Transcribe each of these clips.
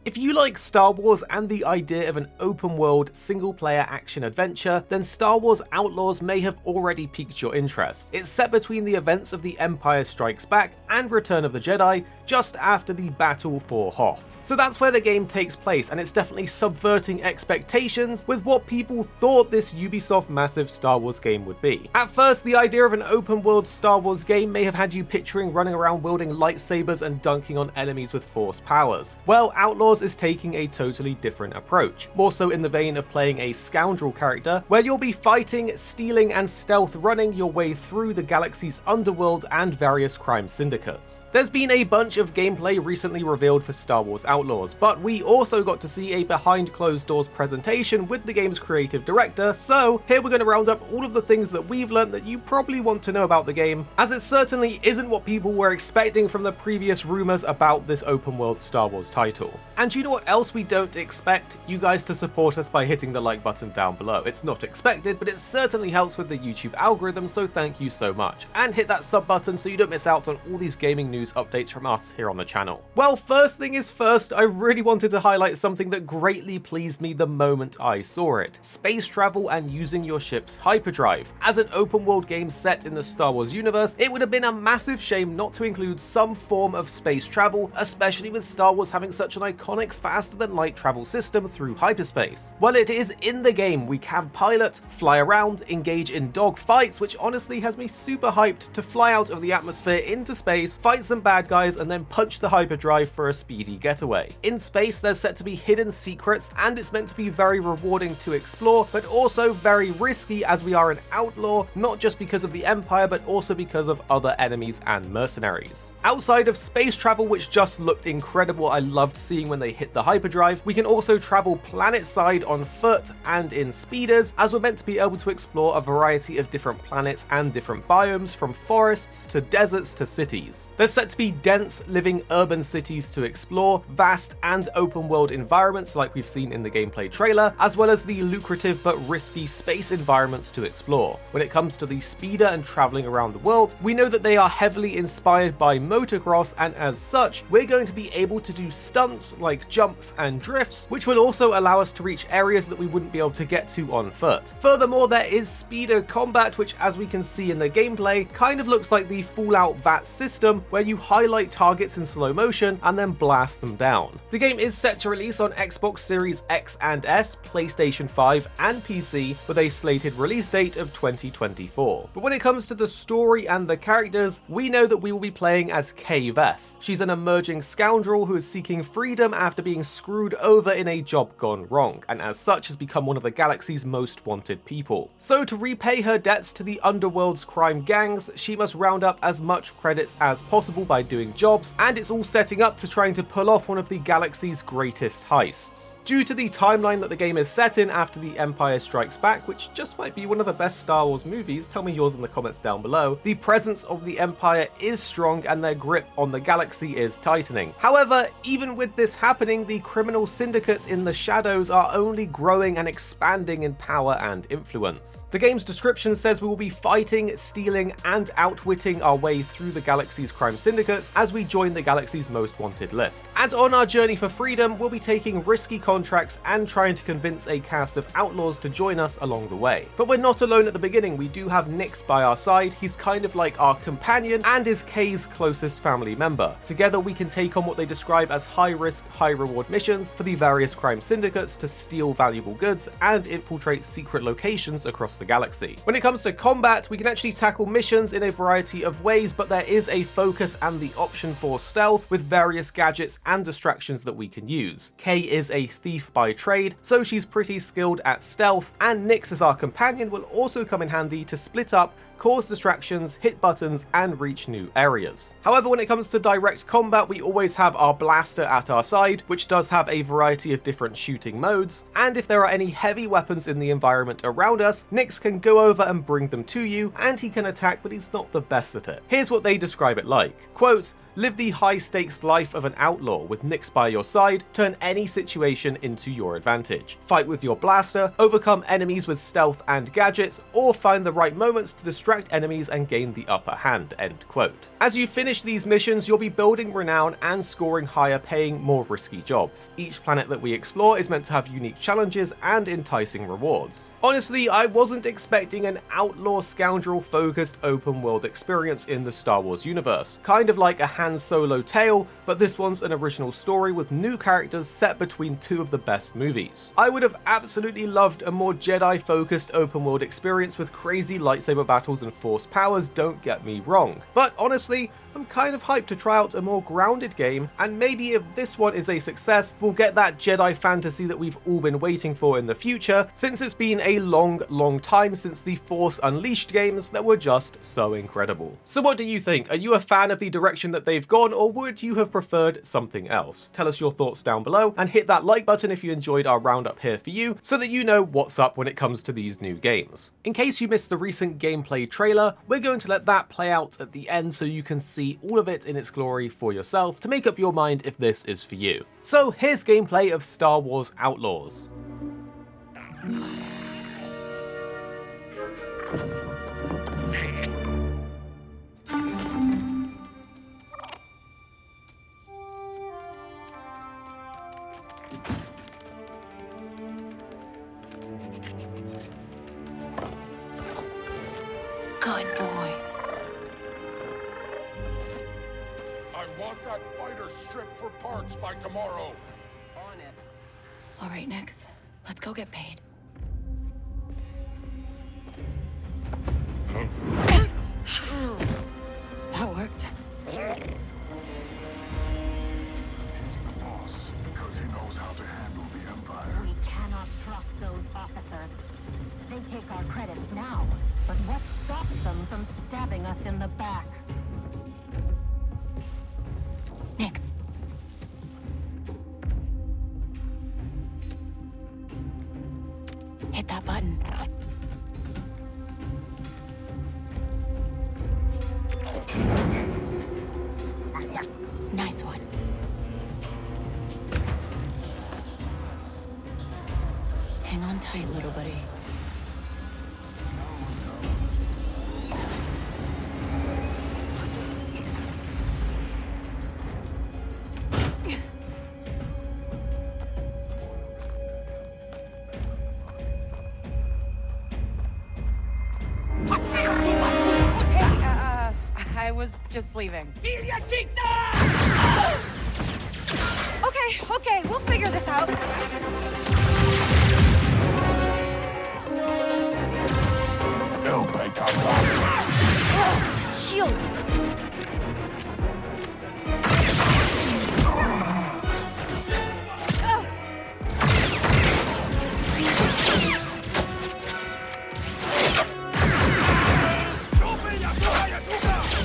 If you like Star Wars and the idea of an open-world, single-player action-adventure, then Star Wars Outlaws may have already piqued your interest. It's set between the events of The Empire Strikes Back and Return of the Jedi, just after the Battle for Hoth. So that's where the game takes place, and it's definitely subverting expectations with what people thought this Ubisoft massive Star Wars game would be. At first, the idea of an open-world Star Wars game may have had you picturing running around wielding lightsabers and dunking on enemies with force powers. Well, Outlaws is taking a totally different approach, more so in the vein of playing a scoundrel character, where you'll be fighting, stealing, and stealth running your way through the galaxy's underworld and various crime syndicates. There's been a bunch of gameplay recently revealed for Star Wars Outlaws, but we also got to see a behind closed doors presentation with the game's creative director, so here we're going to round up all of the things that we've learned that you probably want to know about the game, as it certainly isn't what people were expecting from the previous rumors about this open world Star Wars title. And you know what else we don't expect? You guys to support us by hitting the like button down below. It's not expected, but it certainly helps with the YouTube algorithm, so thank you so much. And hit that sub button so you don't miss out on all these gaming news updates from us here on the channel. Well, first thing is first, I really wanted to highlight something that greatly pleased me the moment I saw it. Space travel and using your ship's hyperdrive. As an open world game set in the Star Wars universe, it would have been a massive shame not to include some form of space travel, especially with Star Wars having such an iconic faster than light travel system through hyperspace. Well, it is in the game. We can pilot, fly around, engage in dog fights, which honestly has me super hyped to fly out of the atmosphere into space, fight some bad guys, and then punch the hyperdrive for a speedy getaway. In space, there's set to be hidden secrets, and it's meant to be very rewarding to explore, but also very risky as we are an outlaw, not just because of the Empire, but also because of other enemies and mercenaries. Outside of space travel, which just looked incredible, I loved seeing when they hit the hyperdrive, we can also travel planet-side on foot and in speeders, as we're meant to be able to explore a variety of different planets and different biomes, from forests to deserts to cities. There's set to be dense, living urban cities to explore, vast and open world environments like we've seen in the gameplay trailer, as well as the lucrative but risky space environments to explore. When it comes to the speeder and traveling around the world, we know that they are heavily inspired by motocross, and as such, we're going to be able to do stunts like jumps and drifts, which will also allow us to reach areas that we wouldn't be able to get to on foot. Furthermore, there is speeder combat, which, as we can see in the gameplay, kind of looks like the Fallout VAT system, where you highlight targets in slow motion and then blast them down. The game is set to release on Xbox Series X and S, PlayStation 5 and PC, with a slated release date of 2024. But when it comes to the story and the characters, we know that we will be playing as Kay Vess. She's an emerging scoundrel who is seeking freedom after being screwed over in a job gone wrong, and as such has become one of the galaxy's most wanted people. So to repay her debts to the underworld's crime gangs, she must round up as much credits as possible by doing jobs, and it's all setting up to trying to pull off one of the galaxy's greatest heists. Due to the timeline that the game is set in after The Empire Strikes Back, which just might be one of the best Star Wars movies, tell me yours in the comments down below, the presence of the Empire is strong and their grip on the galaxy is tightening. However, even with this happening, the criminal syndicates in the shadows are only growing and expanding in power and influence. The game's description says we will be fighting, stealing, and outwitting our way through the galaxy's crime syndicates as we join the galaxy's most wanted list. And on our journey for freedom, we'll be taking risky contracts and trying to convince a cast of outlaws to join us along the way. But we're not alone at the beginning. We do have Nix by our side. He's kind of like our companion and is Kay's closest family member. Together we can take on what they describe as high-risk, high-reward missions for the various crime syndicates to steal valuable goods and infiltrate secret locations across the galaxy. When it comes to combat, we can actually tackle missions in a variety of ways, but there is a focus and the option for stealth with various gadgets and distractions that we can use. Kay is a thief by trade, so she's pretty skilled at stealth, and Nix as our companion will also come in handy to split up, cause distractions, hit buttons, and reach new areas. However, when it comes to direct combat, we always have our blaster at our side, which does have a variety of different shooting modes, and if there are any heavy weapons in the environment around us, Nix can go over and bring them to you, and he can attack, but he's not the best at it. Here's what they describe it like. Quote, Live the high-stakes life of an outlaw with Nix by your side, turn any situation into your advantage. Fight with your blaster, overcome enemies with stealth and gadgets, or find the right moments to distract enemies and gain the upper hand." End quote. As you finish these missions, you'll be building renown and scoring higher paying, more risky jobs. Each planet that we explore is meant to have unique challenges and enticing rewards. Honestly, I wasn't expecting an outlaw scoundrel focused open world experience in the Star Wars universe. Kind of like a Han Solo tale, but this one's an original story with new characters set between two of the best movies. I would have absolutely loved a more Jedi focused open world experience with crazy lightsaber battles and force powers, don't get me wrong. But honestly, I'm kind of hyped to try out a more grounded game, and maybe if this one is a success, we'll get that Jedi fantasy that we've all been waiting for in the future, since it's been a long time since the Force Unleashed games that were just so incredible. So what do you think? Are you a fan of the direction that they've gone, or would you have preferred something else? Tell us your thoughts down below, and hit that like button if you enjoyed our roundup here for you, so that you know what's up when it comes to these new games. In case you missed the recent gameplay trailer, we're going to let that play out at the end so you can see all of it in its glory for yourself to make up your mind if this is for you. So here's gameplay of Star Wars Outlaws. Good boy. I want that fighter stripped for parts by tomorrow. On it. All right, Nix. Let's go get paid. That worked. He's the boss because he knows how to handle the Empire. We cannot trust those officers. They take our credits now, but what stops them from stabbing us in the back? Nix. Hit that button. Nice one. Hang on tight, little buddy. I was just leaving. Okay, we'll figure this out. Shield.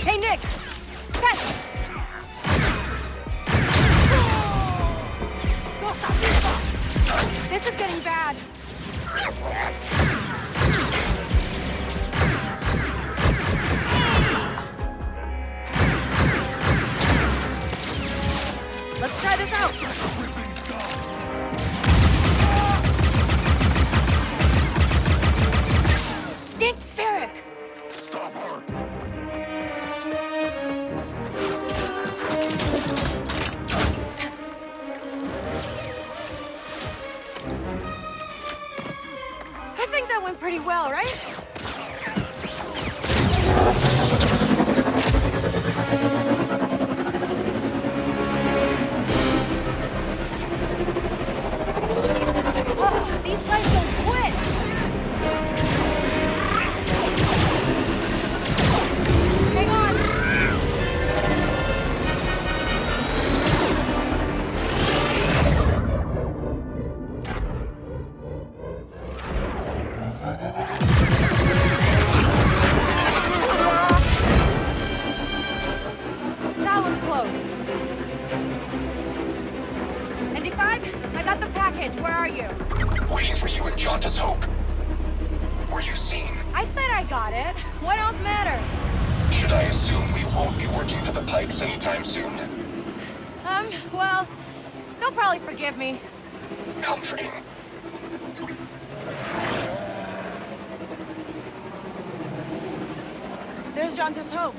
Hey, Nick! Catch! This is getting bad. Let's try this out. Dick Ferrick! Stop her! I think that went pretty well, right? Oh, these guys don't quit! Hang on! That was close. ND5, I got the package. Where are you? Waiting for you in Jauntus Hope. Were you seen? I said I got it. What else matters? Should I assume we won't be working for the Pikes anytime soon? Well, they'll probably forgive me. Comforting. There's Jonta's Hope.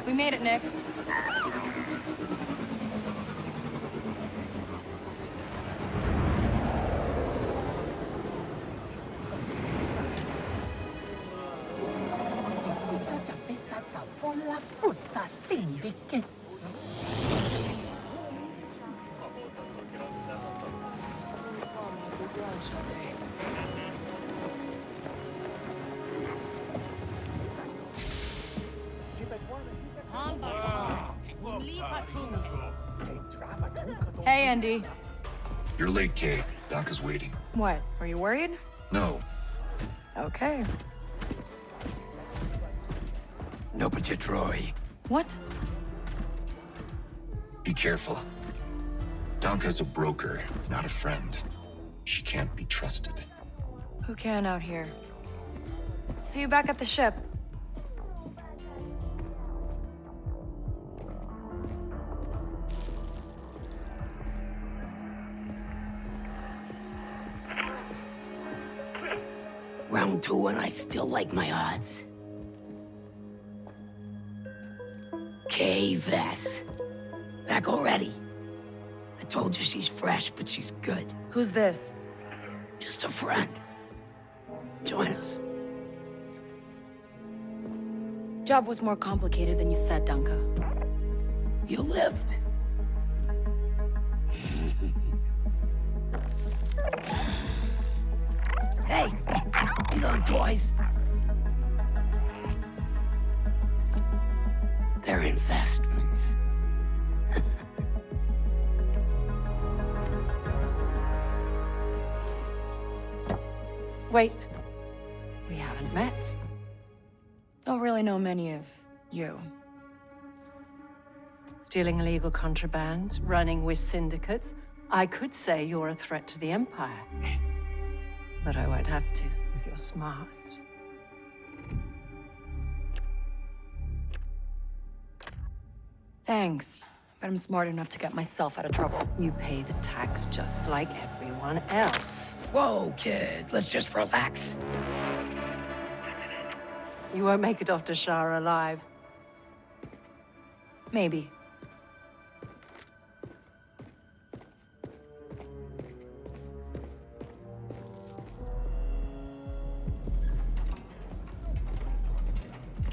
We made it, Nix. Hey, Andy. You're late, Kay. Doc is waiting. What? Are you worried? No. Okay. No, but you Troy. What? Be careful. Donka's a broker, not a friend. She can't be trusted. Who can out here? See you back at the ship. Round 2 and I still like my odds. Kay Vess. Back already. I told you she's fresh, but she's good. Who's this? Just a friend. Join us. Job was more complicated than you said, Donka. You lived. Hey, these aren't toys. They're investments. Wait. We haven't met. Don't really know many of you. Stealing illegal contraband, running with syndicates. I could say you're a threat to the Empire. But I won't have to, if you're smart. Thanks, but I'm smart enough to get myself out of trouble. You pay the tax just like everyone else. Whoa, kid, let's just relax. You won't make it off to Shara alive. Maybe.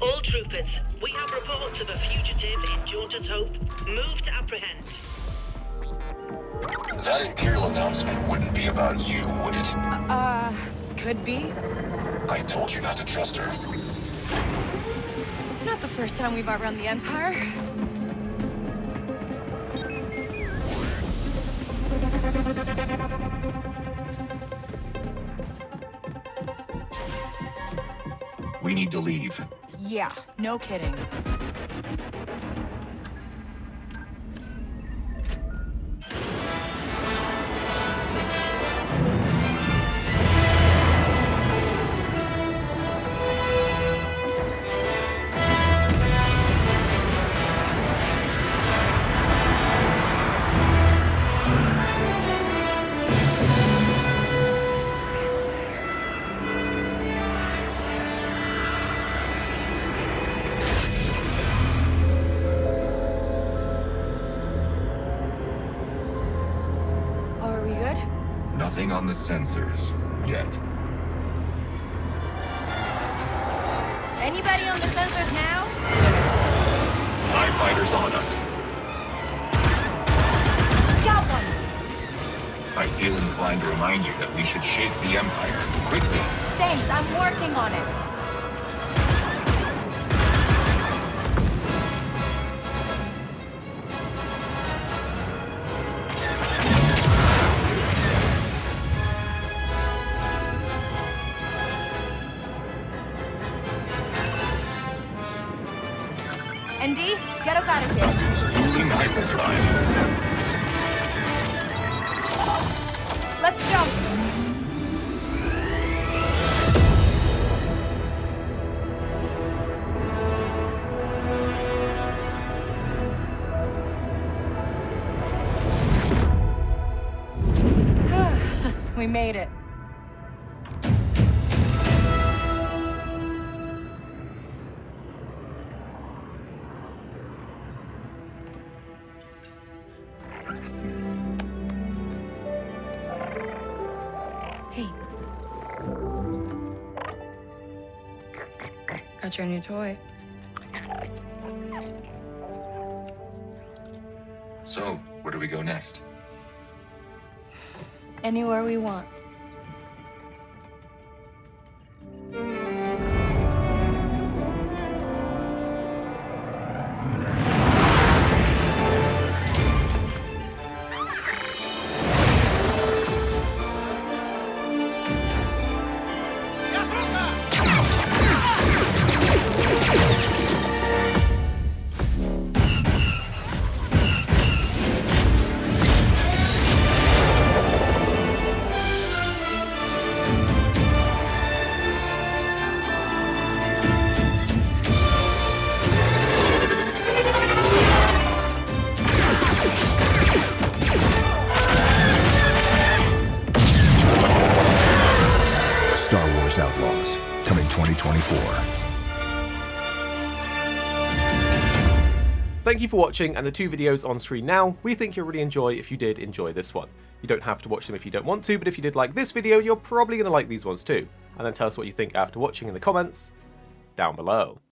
All troopers, we have reports of a fugitive in Jonta's Hope. Move to apprehend. That Imperial announcement wouldn't be about you, would it? Could be. I told you not to trust her. Not the first time we've outrun the Empire. We need to leave. Yeah, no kidding. Nothing on the sensors, yet. Anybody on the sensors now? TIE fighters on us. Got one! I feel inclined to remind you that we should shake the Empire, quickly. Thanks, I'm working on it. ND, get us out of here. Spooling hyperdrive. Let's jump. We made it. Hey. Got your new toy. So, where do we go next? Anywhere we want. Star Wars Outlaws, coming 2024. Thank you for watching, and the 2 videos on screen now, we think you'll really enjoy if you did enjoy this one. You don't have to watch them if you don't want to, but if you did like this video, you're probably going to like these ones too. And then tell us what you think after watching in the comments down below.